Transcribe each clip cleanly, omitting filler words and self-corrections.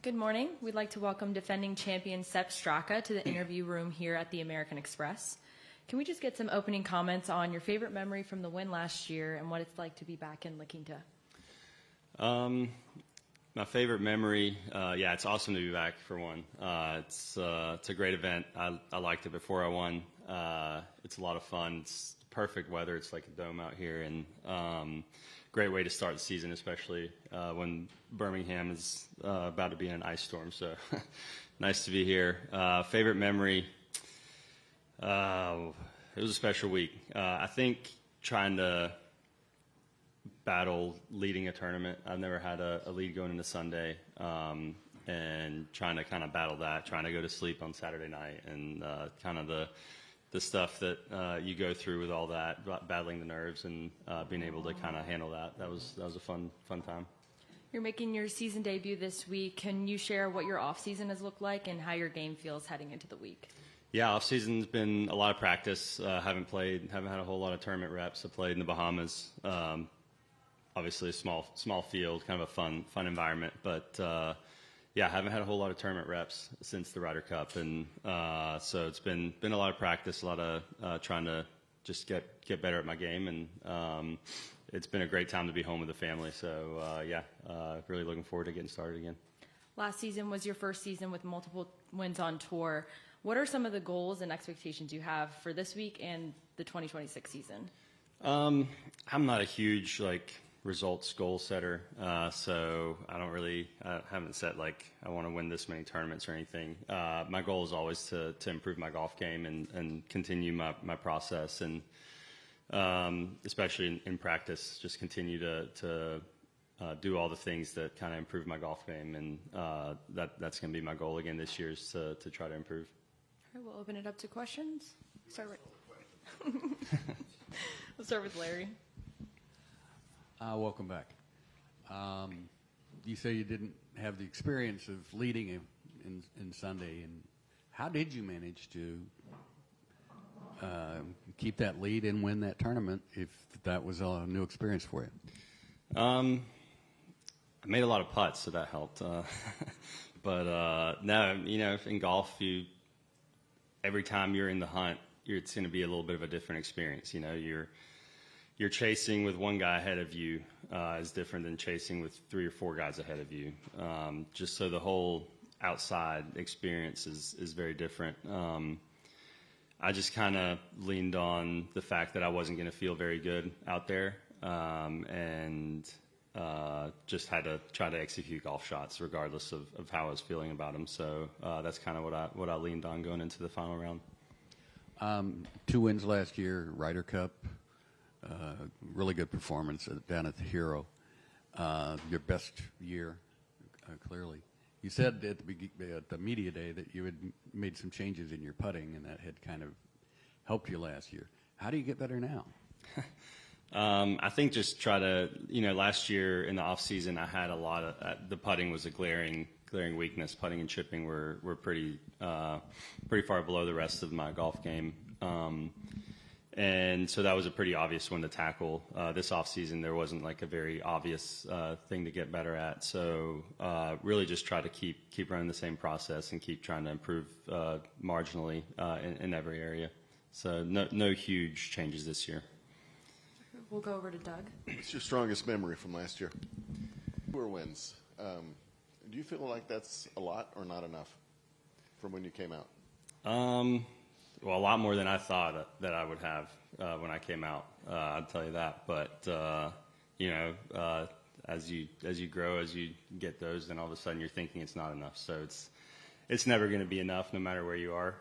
Good morning. We'd like to welcome defending champion Sepp Straka to the interview room here at the American Express. Can we just get some opening comments on your favorite memory from the win last year and what it's like to be back in La Quinta? My favorite memory, it's awesome to be back for one. It's a great event. I liked it before I won. It's a lot of fun. It's perfect weather. It's like a dome out here, and great way to start the season, especially when Birmingham is about to be in an ice storm. So nice to be here. Favorite memory, it was a special week. I think trying to battle leading a tournament. I've never had a lead going into Sunday, and trying to kind of battle that, trying to go to sleep on Saturday night, and kind of the stuff that you go through with all that, battling the nerves and being able to kind of handle that. That was a fun time. You're making your season debut this week. Can you share what your off season has looked like and how your game feels heading into the week? Yeah, off season's been a lot of practice. Haven't had a whole lot of tournament reps. I played in the Bahamas. Obviously a small field, kind of a fun environment, but I haven't had a whole lot of tournament reps since the Ryder Cup, and so it's been a lot of practice, a lot of trying to just get better at my game, and it's been a great time to be home with the family. So really looking forward to getting started again. Last season was your first season with multiple wins on tour. What are some of the goals and expectations you have for this week and the 2026 season? I'm not a huge results goal setter, so I haven't set I want to win this many tournaments or anything. My goal is always to improve my golf game and continue my process, and especially in practice, just continue to do all the things that kind of improve my golf game, and that's going to be my goal again this year, is to try to improve. All right, we'll open it up to questions. We'll start with Larry. Welcome back. You say you didn't have the experience of leading in Sunday, and how did you manage to keep that lead and win that tournament if that was a new experience for you? I made a lot of putts, so that helped. But no, in golf, every time you're in the hunt, it's going to be a little bit of a different experience. You're chasing with one guy ahead of you is different than chasing with 3 or 4 guys ahead of you. Just so the whole outside experience is very different. I just kind of leaned on the fact that I wasn't going to feel very good out there, and just had to try to execute golf shots regardless of how I was feeling about them. So that's kind of what I leaned on going into the final round. 2 wins last year, Ryder Cup. Really good performance down at the Hero. Your best year, clearly. You said at the media day that you had made some changes in your putting, and that had kind of helped you last year. How do you get better now? I think just try to, last year in the off season, I had a lot of the putting was a glaring weakness. Putting and chipping were pretty far below the rest of my golf game. And so that was a pretty obvious one to tackle. This offseason, there wasn't a very obvious thing to get better at. So really just try to keep running the same process and keep trying to improve marginally in every area. So no huge changes this year. We'll go over to Doug. What's your strongest memory from last year? Tour wins. Do you feel like that's a lot or not enough from when you came out? Well, a lot more than I thought that I would have when I came out. I'd tell you that. But as you grow, as you get those, then all of a sudden you're thinking it's not enough. So it's never going to be enough, no matter where you are.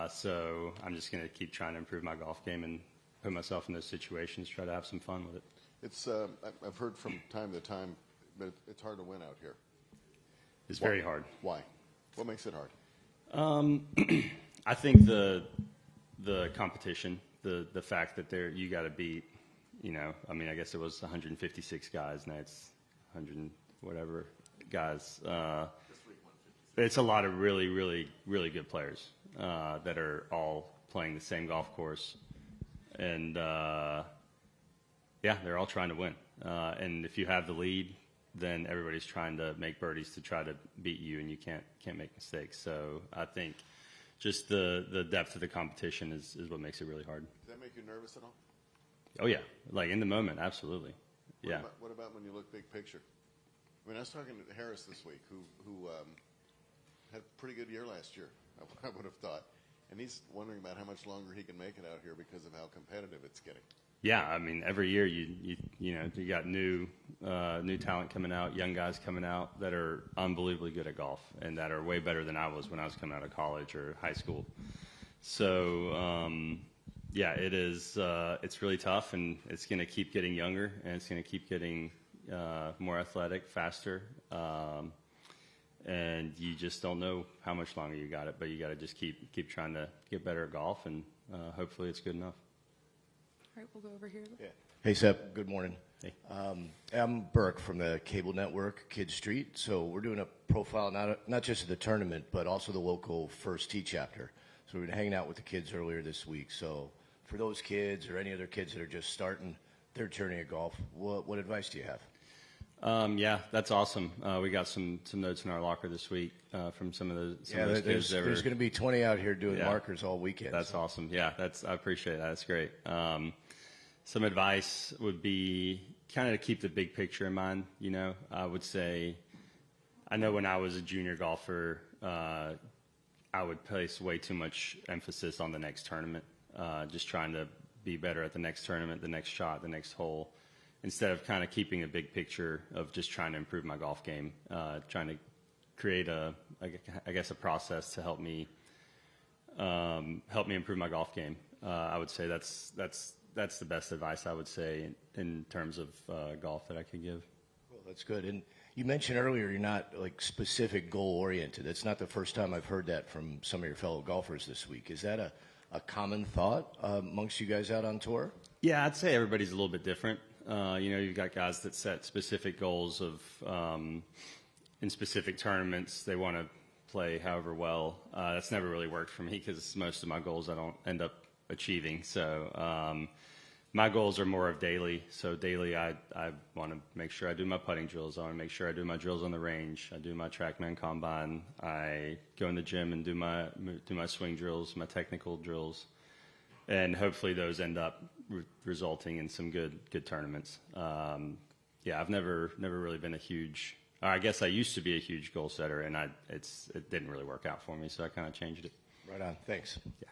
So I'm just going to keep trying to improve my golf game and put myself in those situations, try to have some fun with it. It's I've heard from time to time, but it's hard to win out here. It's very hard. Why? What makes it hard? I think the competition, the fact that you got to beat, I guess it was 156 guys, now it's 100 and whatever guys. It's a lot of really, really, really good players that are all playing the same golf course, and they're all trying to win. And if you have the lead, then everybody's trying to make birdies to try to beat you, and you can't make mistakes. So I think just the depth of the competition is what makes it really hard. Does that make you nervous at all? Oh yeah, like in the moment, absolutely. Yeah. What about when you look big picture? I mean, I was talking to Harris this week, who had a pretty good year last year, I would have thought. And he's wondering about how much longer he can make it out here because of how competitive it's getting. Yeah, I mean, every year you got new talent coming out, young guys coming out that are unbelievably good at golf and that are way better than I was when I was coming out of college or high school. So yeah, it is. It's really tough, and it's going to keep getting younger, and it's going to keep getting more athletic, faster. And you just don't know how much longer you got it, but you got to just keep trying to get better at golf, and hopefully it's good enough. All right, we'll go over here. Yeah. Hey, Sepp. Good morning. Hey. I'm Burke from the cable network, Kid Street. So we're doing a profile not just of the tournament, but also the local First Tee chapter. So we've been hanging out with the kids earlier this week. So for those kids or any other kids that are just starting their journey of golf, what advice do you have? Yeah, that's awesome. We got some notes in our locker this week from some of those kids. There's going to be 20 out here doing markers all weekend. That's awesome. Yeah, I appreciate that. That's great. Some advice would be kind of to keep the big picture in mind. You know, I would say, I know when I was a junior golfer, I would place way too much emphasis on the next tournament, just trying to be better at the next tournament, the next shot, the next hole, instead of kind of keeping a big picture of just trying to improve my golf game, trying to create a process to help me improve my golf game. I would say that's the best advice I would say in terms of golf that I could give. Well, that's good. And you mentioned earlier you're not like specific goal oriented. It's not the first time I've heard that from some of your fellow golfers this week. Is that a common thought amongst you guys out on tour? Yeah, I'd say everybody's a little bit different. You've got guys that set specific goals of in specific tournaments. They want to play however well. That's never really worked for me because most of my goals I don't end up achieving. So my goals are more of daily. So daily, I want to make sure I do my putting drills. I want to make sure I do my drills on the range. I do my TrackMan combine. I go in the gym and do my swing drills, my technical drills, and hopefully those end up resulting in some good tournaments. Yeah, I've never really been a huge. Or I guess I used to be a huge goal setter, and it didn't really work out for me, so I kind of changed it. Right on. Thanks. Yeah.